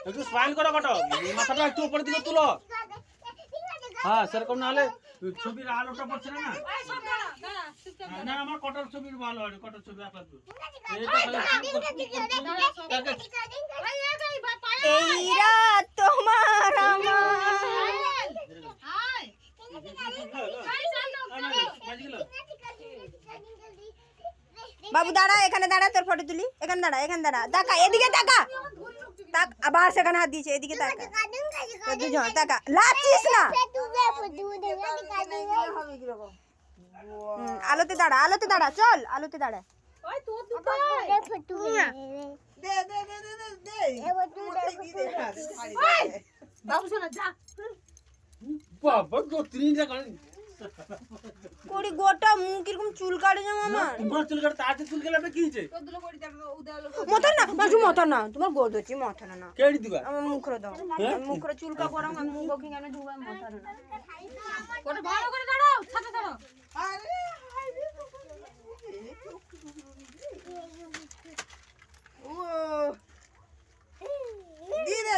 একটু স্মাইল করো কটো মাথাটা একটু উপরের দিকে তুলো হ্যাঁ সেরকম না হলে ছবির আলোটা পড়ছে না না আমার কটার ছবির ভালো হয় কটার ছবি আঁকা দিও এই রাত তোমার আমার বাবু দাঁড়া এখানে দাঁড়া তোর ফটো তুলি এখানে দাঁড়া তাকা এদিকে তাকা তাক আবার সেখানে হাত দিয়েছে এদিকে তাকা তো দুজন তাকা লাচিস না আলোতে দাঁড়া চল আলোতে দাঁড়া বাবা তিনটা করি গোটা মুখ এরকম চুল কাটে যে মামা তোমার চুল কাটে তাতে চুল গেলে কি হয়েছে মত না তোমার গোদ হচ্ছে মত না কেড়ি দিবা আমার মুখরে দাও মুখরে চুলকা করাম আমি মুখ ওখানে কেন ধুবা মত না কোটা ভালো করে দাঁড়াও ছাতা দাঁড়াও আরে ও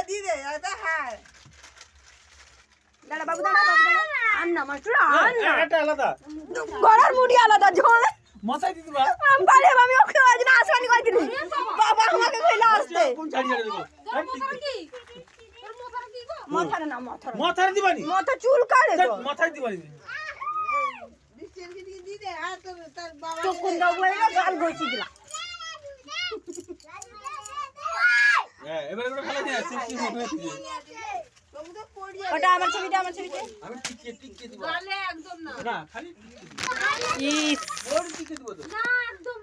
দিদে এটা হাই দাঁড়া বাবু দাঁড়া আন না মাস্টার আন না এটা আলাদা গলার মুড়ি আলাদা ঝোল মাথায় দি দিবা আমি পারে আমি ওকে আজ না আসবানি কই দিলি বাবা আমাকে কইলা আসতে কোন ছাড়ি ছাড়ি দেব মোতার কি তোর মোতার কি গো মাথায় দিবানি মাথা চুল কাটে তো মাথায় দিবানি দিদে আর তোর বাবা তো কোন দাও বইলা গাল গইছি দিলা হ্যাঁ এবারে করে খেলা দিয়া 60 মনে হচ্ছে তুমি তো পড়িয়া ওটা আমার ছবিটা আমি টিকে দিব গালে একদম না না খালি ইস ওর টিকে দিব তো না একদম